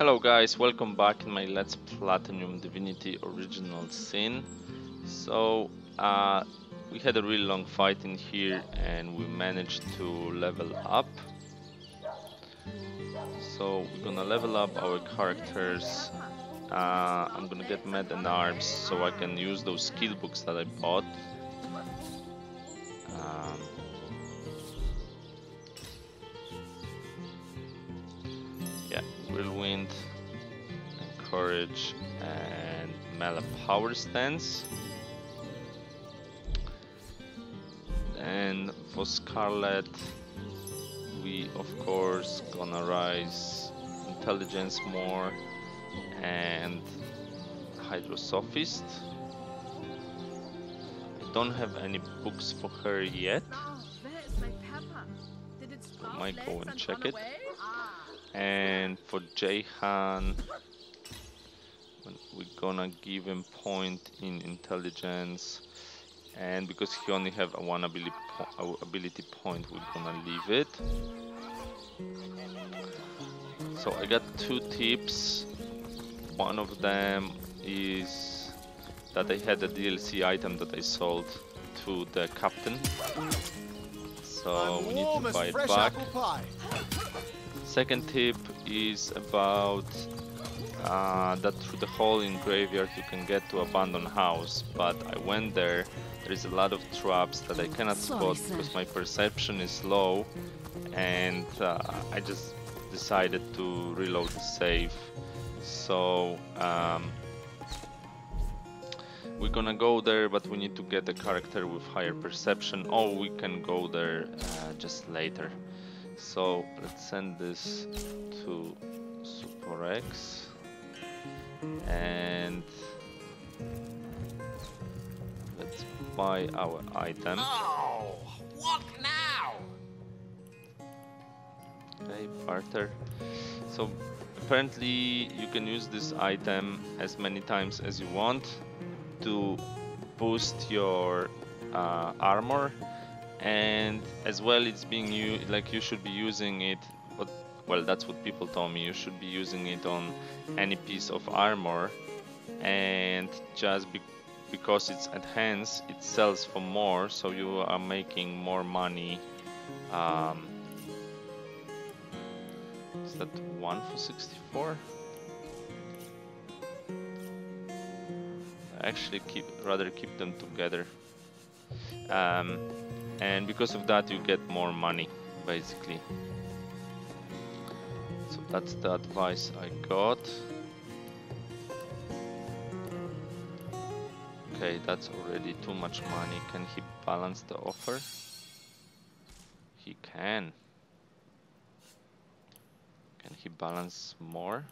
Hello guys, welcome back in my Let's Platinum Divinity original sin. So we had a really long fight in here and we managed to level up. So we're gonna level up our characters. I'm gonna get med and arms so I can use those skill books that I bought. Yeah, Whirlwind, Courage, and Mela Power Stance. And for Scarlet, we of course gonna rise Intelligence more and Hydrosophist. I don't have any books for her yet. I might go and check it. And for Jahan, we're gonna give him point in intelligence, and because he only have one ability point, we're gonna leave it. So I got two tips. One of them is that I had a DLC item that I sold to the captain, so we need to buy it back. Second tip is about that through the hole in graveyard you can get to abandoned house, but I went there. There is a lot of traps that I cannot spot because my perception is low, and I just decided to reload the save. So we're gonna go there, but we need to get a character with higher perception, or we can go there just later. So let's send this to Super X and let's buy our item. Oh, what now? Okay, barter. So apparently you can use this item as many times as you want to boost your armor. And as well, it's being used, like you should be using it, well, that's what people told me, you should be using it on any piece of armor, and just because it's enhanced, it sells for more, so you are making more money. Is that 1 for 64? I actually rather keep them together. And because of that you get more money, basically. So that's the advice I got. Okay, that's already too much money. Can he balance the offer? He can. Can he balance more?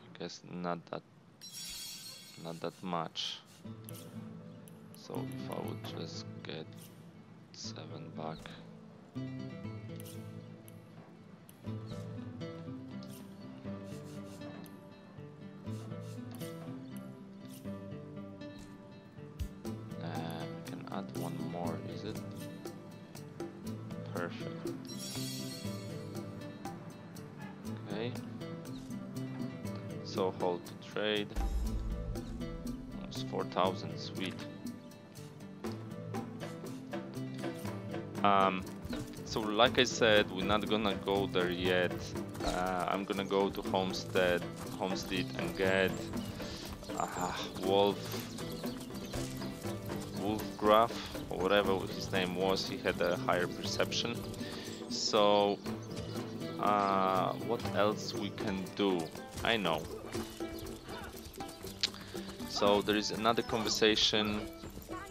I guess not that much. So if I would just get 7 back. We can add one more, is it? Perfect. Okay. So hold to trade. Almost 4,000, sweet. So like I said, we're not gonna go there yet. I'm gonna go to Homestead and get Wolfgraf, or whatever his name was. He had a higher perception. So what else we can do? I know. So there is another conversation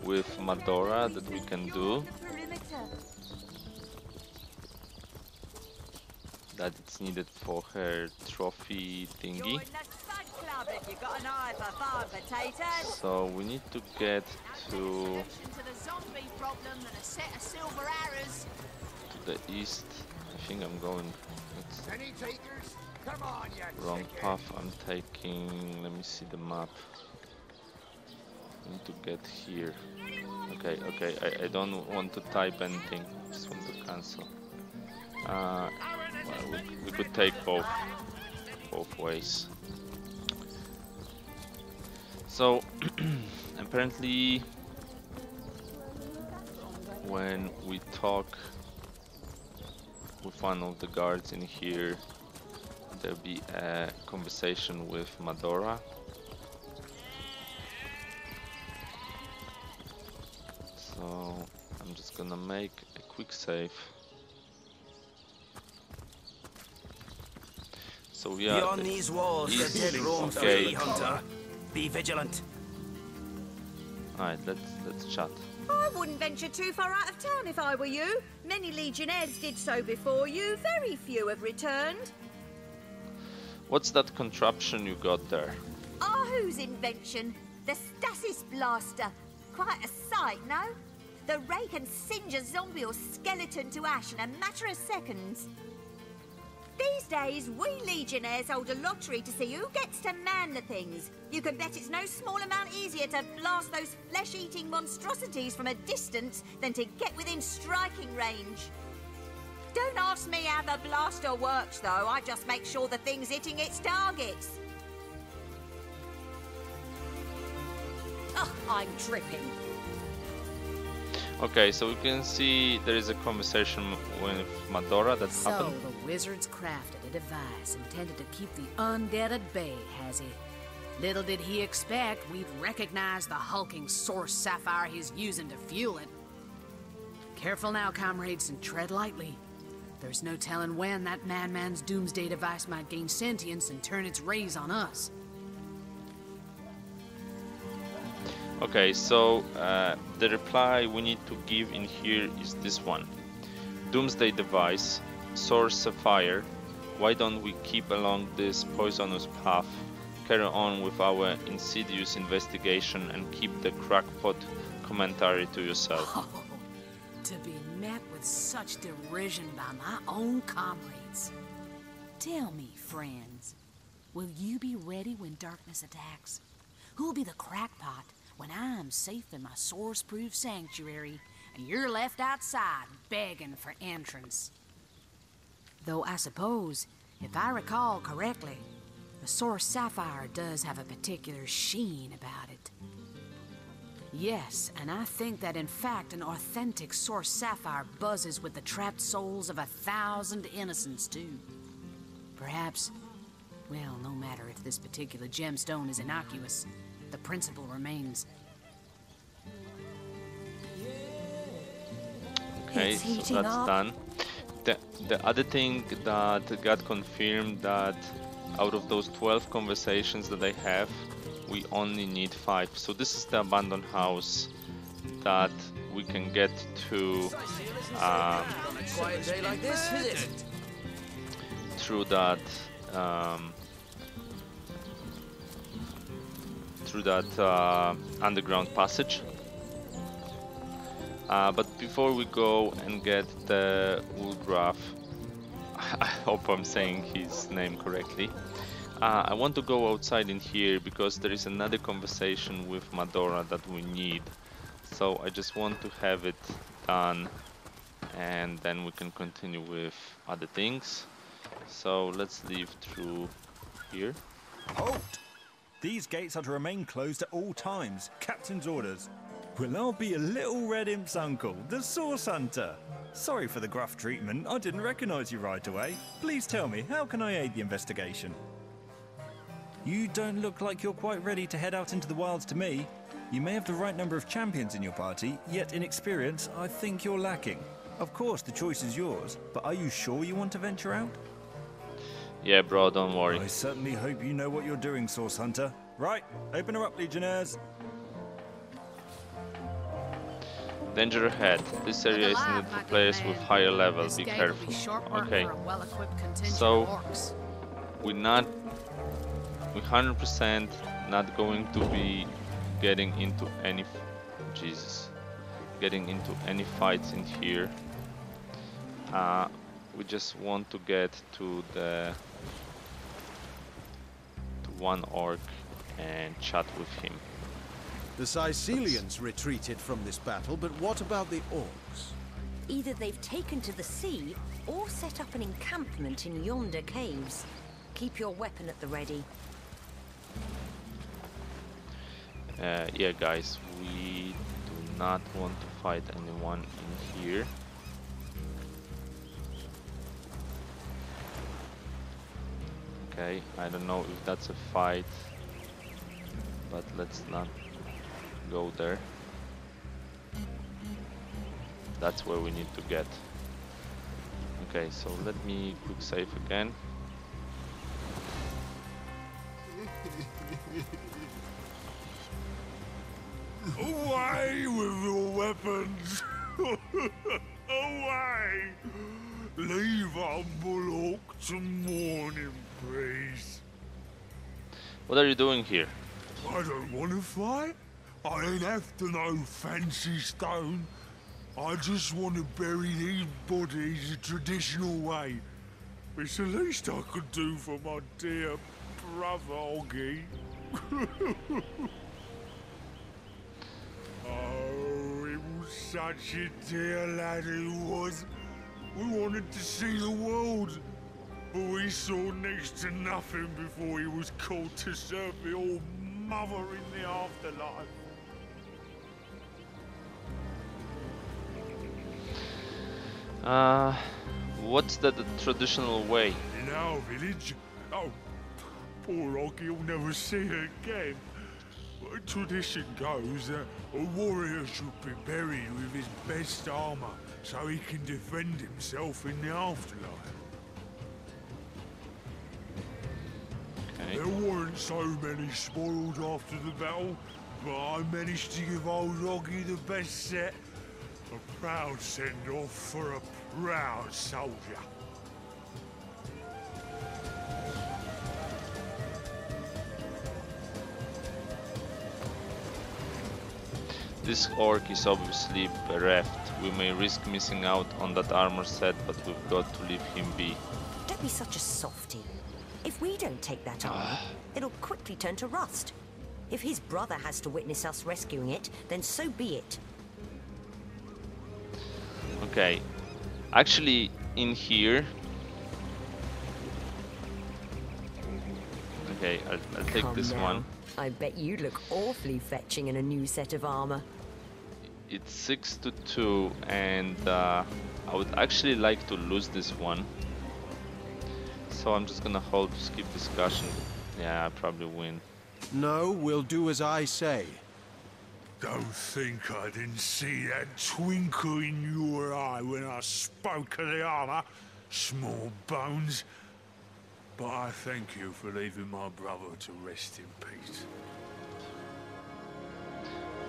with Madora that we can do. That it's needed for her trophy thingy. So we need to get to the east. I think I'm going. Wrong path. I'm taking. Let me see the map. I need to get here. Okay. I don't want to type anything. Just want to cancel. Well, we could take both ways. So apparently when we talk with one of the guards in here, there'll be a conversation with Madora. So I'm just gonna make a quick save. So we are beyond these walls, the dead roam free, Hunter. Be vigilant. Alright, let's chat. I wouldn't venture too far out of town if I were you. Many Legionnaires did so before you. Very few have returned. What's that contraption you got there? Ahu's invention. The stasis blaster. Quite a sight, no? The ray can singe a zombie or skeleton to ash in a matter of seconds. These days, we Legionnaires hold a lottery to see who gets to man the things. You can bet it's no small amount easier to blast those flesh-eating monstrosities from a distance than to get within striking range. Don't ask me how the blaster works, though. I just make sure the thing's hitting its targets. Oh, I'm dripping. Okay, so we can see there is a conversation with Madora that happened. So the wizard's crafted a device intended to keep the undead at bay, has he? Little did he expect we'd recognize the hulking source sapphire he's using to fuel it. Careful now, comrades, and tread lightly. There's no telling when that madman's doomsday device might gain sentience and turn its rays on us. Okay, so the reply we need to give in here is this one. Doomsday device, source sapphire. Why don't we keep along this poisonous path, carry on with our insidious investigation and keep the crackpot commentary to yourself? Oh, to be met with such derision by my own comrades. Tell me, friends, will you be ready when darkness attacks? Who'll be the crackpot when I'm safe in my source-proof sanctuary and you're left outside begging for entrance? Though I suppose, if I recall correctly, the source sapphire does have a particular sheen about it. Yes, and I think that in fact an authentic source sapphire buzzes with the trapped souls of 1,000 innocents too. Perhaps, well, no matter if this particular gemstone is innocuous, the principle remains. Okay, so that's done. The other thing that got confirmed, that out of those 12 conversations that I have, we only need 5. So this is the abandoned house that we can get to Quiet day like this, is it? through that underground passage. But before we go and get the Woolgraf, I hope I'm saying his name correctly, I want to go outside in here because there is another conversation with Madora that we need. So I just want to have it done and then we can continue with other things. So let's leave through here. Halt! These gates are to remain closed at all times. Captain's orders. Well, I'll be a little red imp's uncle, the Source Hunter. Sorry for the gruff treatment. I didn't recognize you right away. Please tell me, how can I aid the investigation? You don't look like you're quite ready to head out into the wilds to me. You may have the right number of champions in your party, yet in experience, I think you're lacking. Of course, the choice is yours, but are you sure you want to venture out? Yeah, bro, don't worry. I certainly hope you know what you're doing, Source Hunter. Right, open her up, Legionnaires. Danger ahead. This area is needed for players with higher level. Be careful. Okay. So we're 100% not going to be getting into any fights in here. We just want to get to one orc and chat with him. The Sicilians retreated from this battle, but what about the orcs? Either they've taken to the sea, or set up an encampment in yonder caves. Keep your weapon at the ready. Yeah, guys, we do not want to fight anyone in here. Okay, I don't know if that's a fight, but let's not go there. That's where we need to get. Okay, so let me quick save again. Away with your weapons! Away! Leave our bullock to morning, please. What are you doing here? I don't want to fight. I ain't after no fancy stone. I just want to bury these bodies the traditional way. It's the least I could do for my dear brother Oggy. Oh, he was such a dear lad he was. We wanted to see the world, but we saw next to nothing before he was called to serve the old mother in the afterlife. What's the traditional way? In our village, oh, poor Oggy will never see her again. Tradition goes that a warrior should be buried with his best armor so he can defend himself in the afterlife. Okay. There weren't so many spoils after the battle, but I managed to give old Oggy the best set. A proud send-off for a proud soldier. This orc is obviously bereft. We may risk missing out on that armor set, but we've got to leave him be. Don't be such a softy. If we don't take that armor, it'll quickly turn to rust. If his brother has to witness us rescuing it, then so be it. Okay, actually in here. Okay, I'll take Come this now. one. I bet you look awfully fetching in a new set of armor. It's 6 to 2, and I would actually like to lose this one. So I'm just gonna hold to skip discussion. Yeah, I probably win. No, we'll do as I say. Don't think I didn't see that twinkle in your eye when I spoke of the armor, small bones. But I thank you for leaving my brother to rest in peace.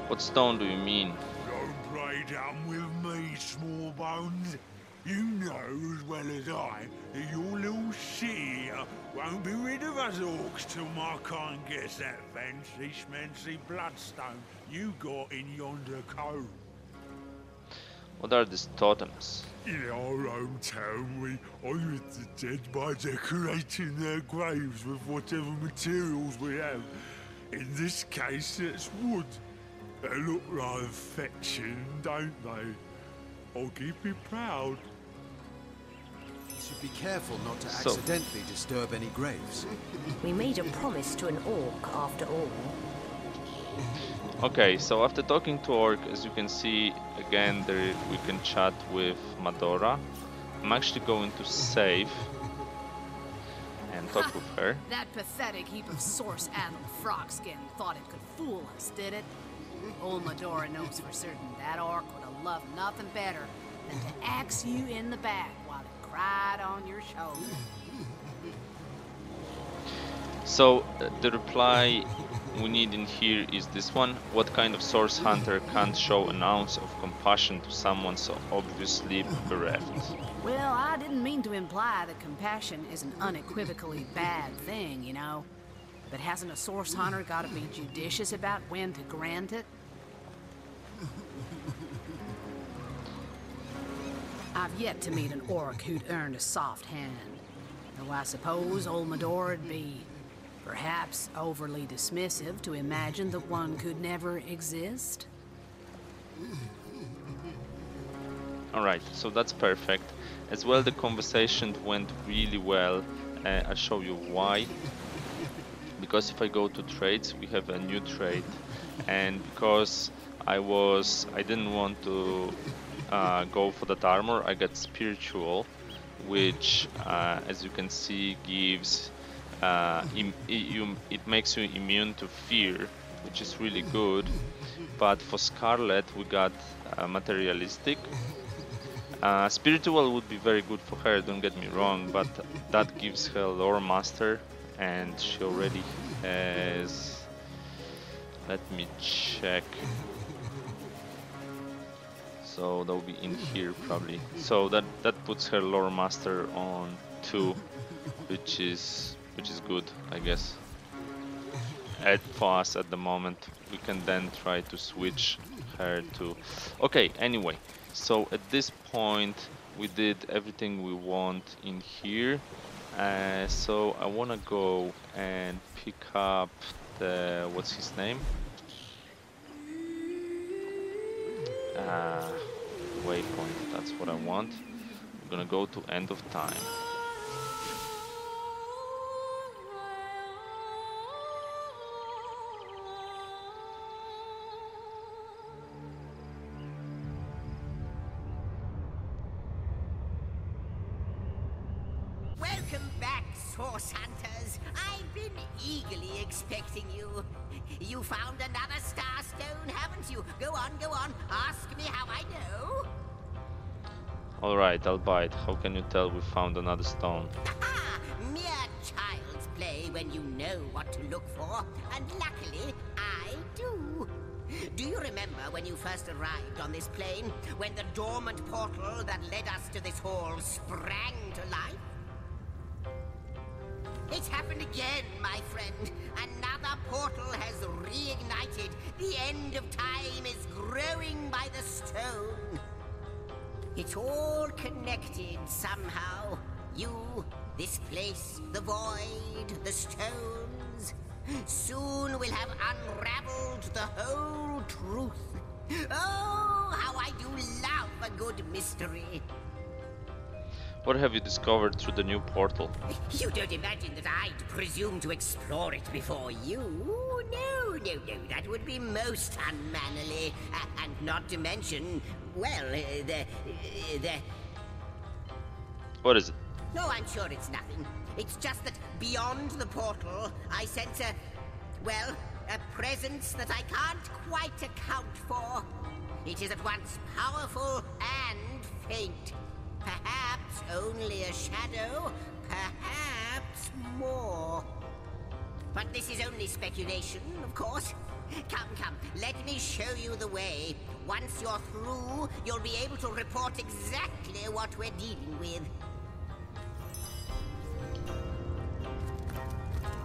What stone do you mean? Don't play dumb with me, small bones. You know as well as I that your little city here won't be rid of us orcs till my kind gets that fancy schmancy bloodstone you got in yonder cove. What are these totems? In our hometown, we honour the dead by decorating their graves with whatever materials we have. In this case, it's wood. They look rather fetching, don't they? I'll keep you proud. You should be careful not to So- accidentally disturb any graves. We made a promise to an orc after all. Okay, so after talking to Orc, as you can see, again, there we can chat with Madora. I'm actually going to save and talk with her. That pathetic heap of source-addled frogskin thought it could fool us, did it? Old Medora knows for certain that orc would have loved nothing better than to axe you in the back while it cried on your shoulder. So the reply we need in here is this one. What kind of source hunter can't show an ounce of compassion to someone so obviously bereft? Well, I didn't mean to imply that compassion is an unequivocally bad thing, you know. But hasn't a source hunter got to be judicious about when to grant it? I've yet to meet an orc who'd earned a soft hand. Though I suppose old Medora'd be perhaps overly dismissive to imagine that one could never exist. Alright, so that's perfect. As well, the conversation went really well. I'll show you why. Because if I go to trades, we have a new trade, and because I didn't want to go for that armor, I got spiritual, which as you can see gives it makes you immune to fear, which is really good. But for Scarlet we got materialistic. Spiritual would be very good for her, don't get me wrong, but that gives her lore master, and she already has, let me check, so that will be in here probably. So that puts her lore master on 2, which is good, I guess. For us at the moment, we can then try to switch her to. Okay, anyway, so at this point we did everything we want in here. So I want to go and pick up the, what's his name? Waypoint, that's what I want. I'm gonna go to End of Time. Welcome back, Source Hunters. I've been eagerly expecting you. You found another star stone, haven't you? Go on, ask me how I know. Alright, I'll buy it. How can you tell we found another stone? Ah, mere child's play when you know what to look for, and luckily, I do. Do you remember when you first arrived on this plane, when the dormant portal that led us to this hall sprang to life? It's happened again, my friend. Another portal has reignited. The end of time is growing by the stone. It's all connected somehow. You, this place, the void, the stones. Soon we'll have unraveled the whole truth. Oh, how I do love a good mystery. What have you discovered through the new portal? You don't imagine that I'd presume to explore it before you? No, that would be most unmannerly. And not to mention, well, What is it? No, I'm sure it's nothing. It's just that beyond the portal, I sense a presence that I can't quite account for. It is at once powerful and faint. Perhaps only a shadow, perhaps more. But this is only speculation, of course. Come, let me show you the way. Once you're through, you'll be able to report exactly what we're dealing with.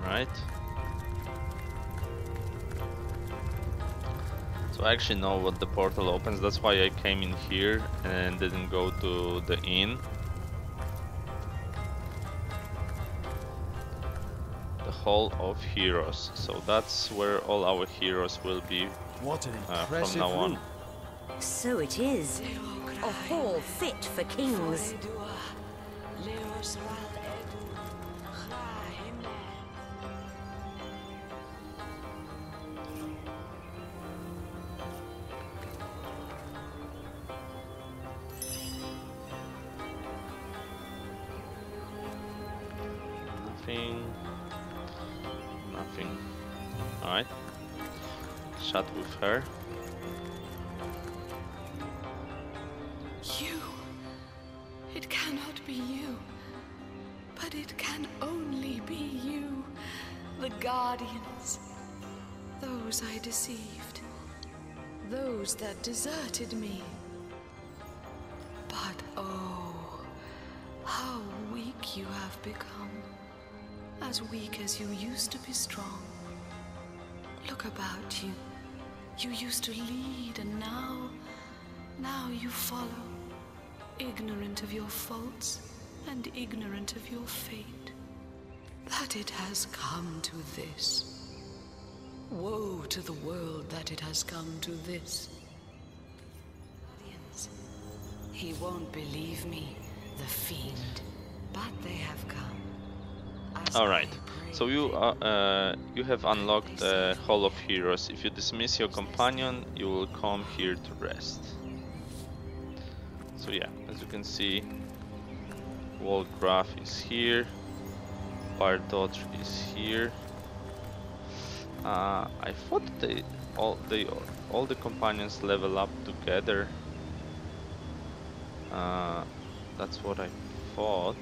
Right. So I actually know what the portal opens, that's why I came in here and didn't go to the inn. The Hall of Heroes, so that's where all our heroes will be What an from impressive now on. room. So it is. A hall fit for kings. Nothing. Alright. Chat with her. You. It cannot be you. But it can only be you. The Guardians. Those I deceived. Those that deserted me. But oh, how weak you have become. As weak as you used to be strong. Look about you. You used to lead, and now you follow. Ignorant of your faults, and ignorant of your fate. That it has come to this. Woe to the world that it has come to this. He won't believe me, the fiend. But they have come. All right. So you have unlocked the Hall of Heroes. If you dismiss your companion, you will come here to rest. So yeah, as you can see, Wallgraf is here, Bardot is here. I thought all the companions level up together. That's what I thought.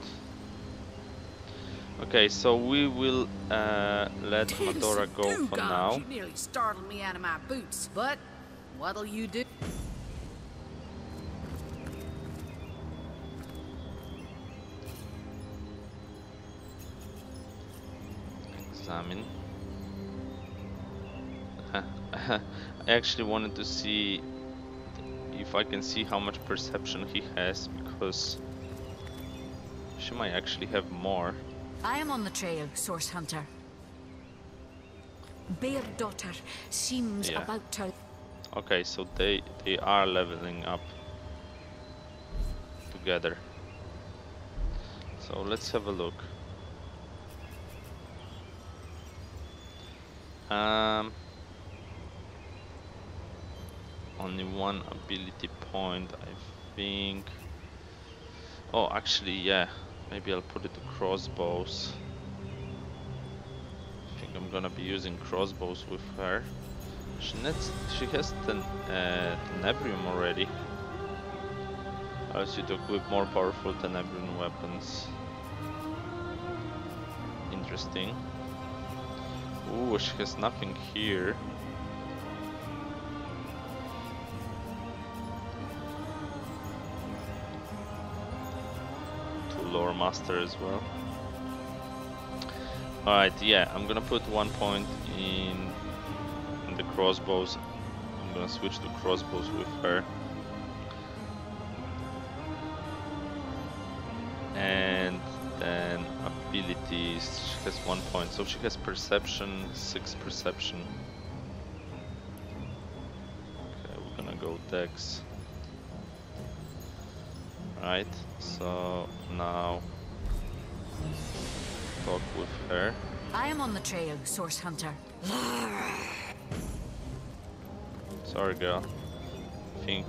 Okay, so we will let Madora go for now. You nearly startled me out of my boots, but what'll you do? Examine. I actually wanted to see if I can see how much perception he has, because she might actually have more. I am on the trail, Source Hunter. Bear Daughter seems about to... Okay, so they are leveling up together. So let's have a look. Only one ability point, I think. Oh, actually, yeah. Maybe I'll put it to crossbows. I think I'm gonna be using crossbows with her. She has the Tenebrium already. Allows you to equip more powerful Tenebrium weapons. Interesting. Ooh, she has nothing here. Lore Master as well. Alright, yeah, I'm gonna put 1 point in the crossbows. I'm gonna switch to crossbows with her. And then abilities, she has 1 point. So she has perception, 6 perception. Okay, we're gonna go dex. Right, so now talk with her. I am on the trail, Source Hunter. Sorry, girl. I think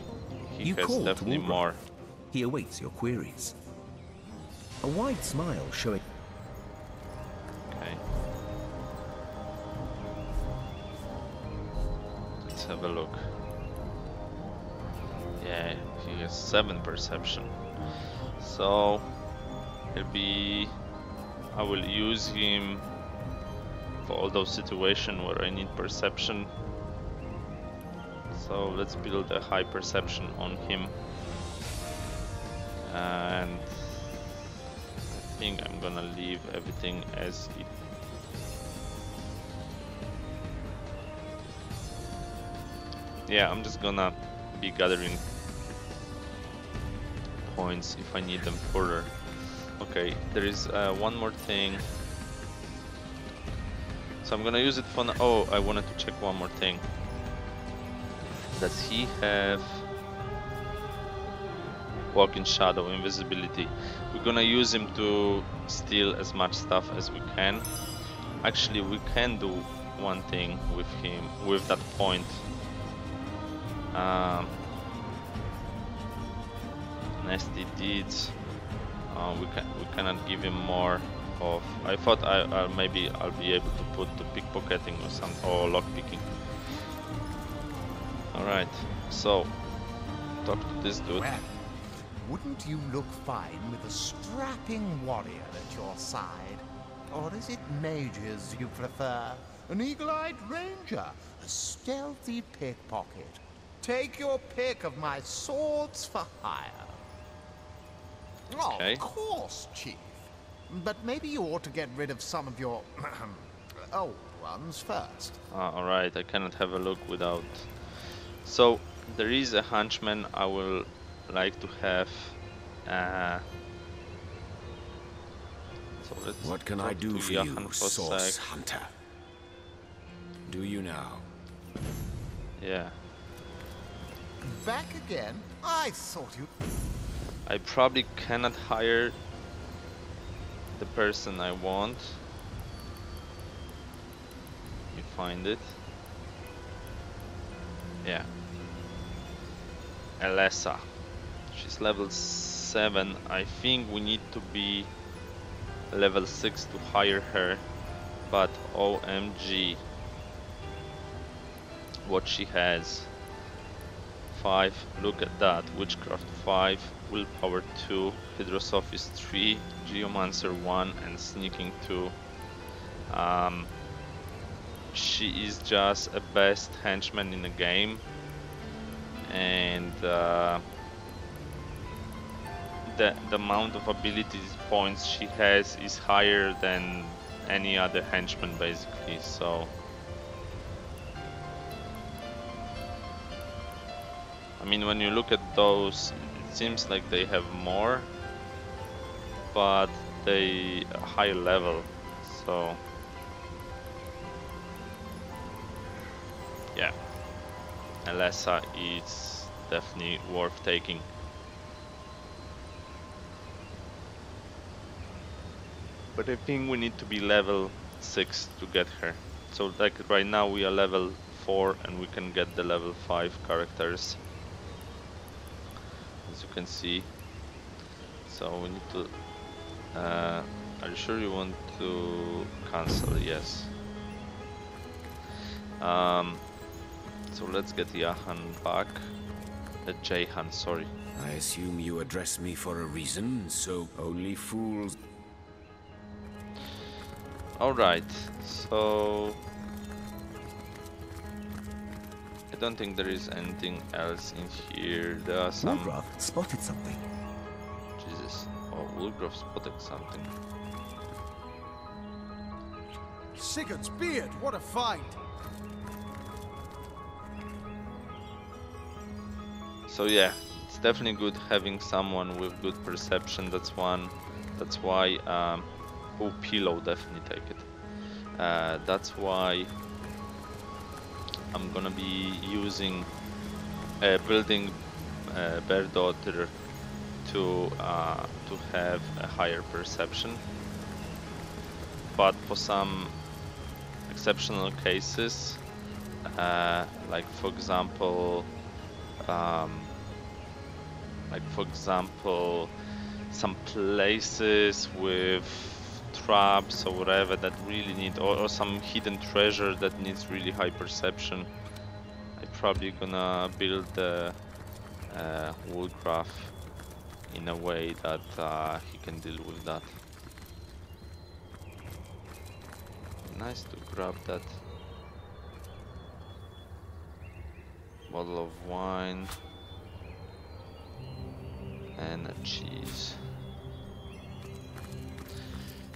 he has called definitely Wallgraf. more. He awaits your queries. A wide smile showing... Okay. Let's have a look. Yeah, he has 7 perception. So I will use him for all those situations where I need perception. So let's build a high perception on him. And I think I'm gonna leave everything as it. Yeah, I'm just gonna be gathering points if I need them further. Okay, there is one more thing. So I'm gonna use it for now. Oh, I wanted to check one more thing. Does he have walk in shadow, invisibility? We're gonna use him to steal as much stuff as we can. Actually, we can do one thing with him, with that point. Nasty deeds. We cannot give him more of. I thought maybe I'll be able to put the pickpocketing or some, or lockpicking. All right, so talk to this dude. Well, wouldn't you look fine with a strapping warrior at your side? Or is it mages you prefer? An eagle-eyed ranger? A stealthy pickpocket? Take your pick of my swords for hire. Okay. Of course, Chief. But maybe you ought to get rid of some of your old ones first. Alright, I cannot have a look without. So, there is a Hunchman I will like to have. So let's What can I talk do to for Johan you, for a Source sec. Hunter? Do you now? Yeah. Back again? I thought you... I probably cannot hire the person I want. Let me find it. Yeah. Alessa. She's level 7. I think we need to be level 6 to hire her. But OMG. What she has. 5, look at that. Witchcraft 5, Willpower 2, Hydrosophist 3, Geomancer 1, and Sneaking 2. She is just a best henchman in the game, and the amount of ability points she has is higher than any other henchman basically, so I mean, when you look at those, it seems like they have more, but they are higher level, so yeah, Alessa is definitely worth taking. But I think we need to be level 6 to get her. So like right now we are level 4 and we can get the level 5 characters, as you can see. So we need to are you sure you want to cancel? Yes. So let's get Jahan back. Jahan, sorry. I assume you address me for a reason, so only fools. Alright, so I don't think there is anything else in here. There are some. Woolgraf spotted something. Jesus. Oh, Woolgraf spotted something. Sigurd's beard, what a find! So yeah, it's definitely good having someone with good perception. That's one. That's why. Oh, pillow, definitely take it. That's why I'm gonna be using building Bear Daughter to have a higher perception. But for some exceptional cases, like for example, some places with traps or whatever that really need, or some hidden treasure that needs really high perception, I'm probably gonna build the Woolgraf in a way that he can deal with that. Nice to grab that bottle of wine and a cheese.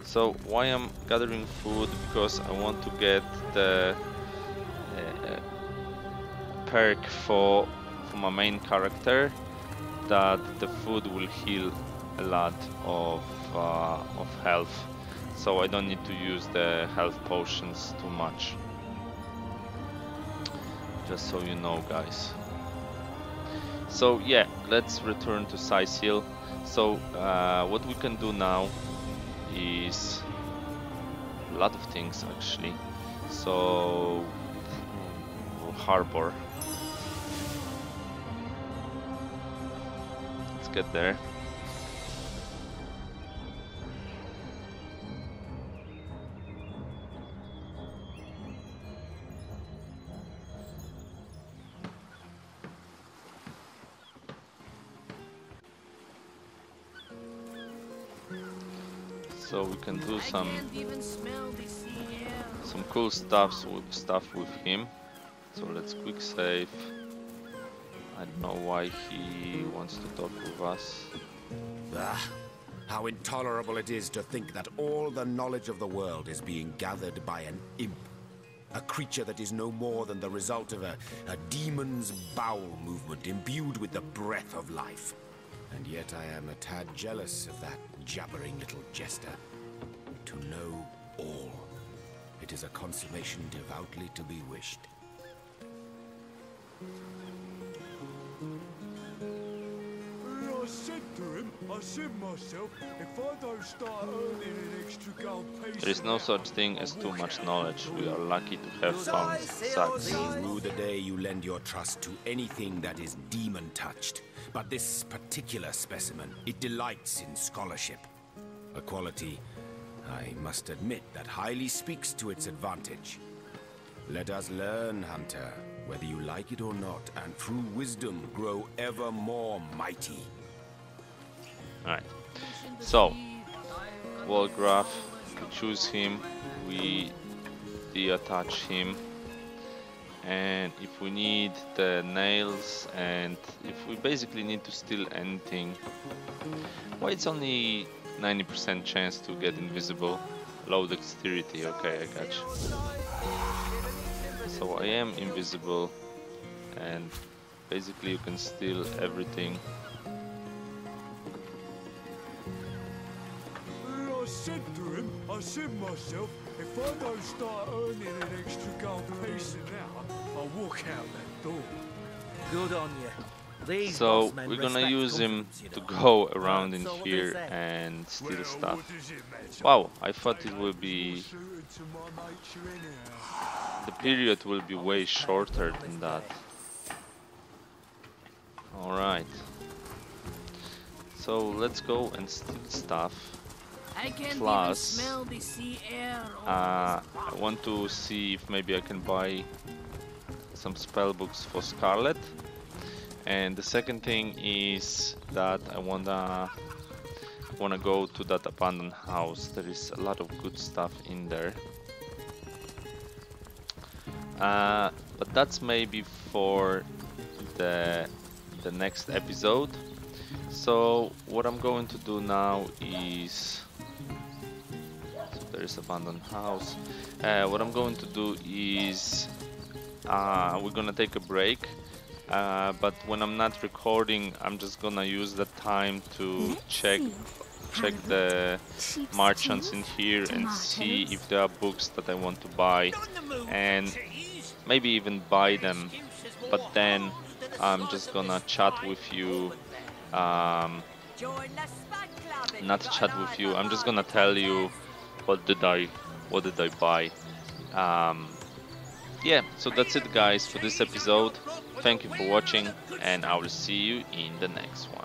So why I'm gathering food? Because I want to get the perk for my main character, that the food will heal a lot of health. So I don't need to use the health potions too much. Just so you know, guys. So yeah, let's return to Sice Hill. So what we can do now is a lot of things actually. So harbor. Let's get there. So we can do some cool stuff with him. So let's quick save. I don't know why he wants to talk with us. Ah, how intolerable it is to think that all the knowledge of the world is being gathered by an imp. A creature that is no more than the result of a demon's bowel movement imbued with the breath of life. And yet I am a tad jealous of that jabbering little jester. To know all. It is a consummation devoutly to be wished. I said to him, I said myself, if I don't start earning an extra gold piece. There is no such thing as too much knowledge. We are lucky to have found such. May rue the day you lend your trust to anything that is demon-touched. But this particular specimen, it delights in scholarship. A quality, I must admit, that highly speaks to its advantage. Let us learn, Hunter, whether you like it or not, and through wisdom grow ever more mighty. Alright, so wall graph, we choose him, we deattach him, and if we need the nails, and if we basically need to steal anything, why it's only 90% chance to get invisible, low dexterity, okay, I got you. So I am invisible, and basically you can steal everything. I said to him, I said myself, if I don't start earning an extra gold piece an hour, I'll walk out that door. Good on you. These So bossmen we're gonna respect use him confidence, you to know. go around in So what here is that? and steal Well, stuff. what does it matter? Wow, I thought it would be, Suited to my nature anyhow. the period will be way shorter than that. Alright. So let's go and steal stuff. I can't Plus, even smell the sea air. I want to see if maybe I can buy some spell books for Scarlet. And the second thing is that I wanna go to that abandoned house. There is a lot of good stuff in there. But that's maybe for the next episode. So what I'm going to do now is, so there is abandoned house. What I'm going to do is we're gonna take a break. But when I'm not recording, I'm just gonna use the time to check the merchants in here and see if there are books that I want to buy, and maybe even buy them. But then I'm just gonna chat with you. Not chat with you. I'm just gonna tell you what did I buy. Yeah, so that's it guys for this episode. Thank you for watching, and I will see you in the next one.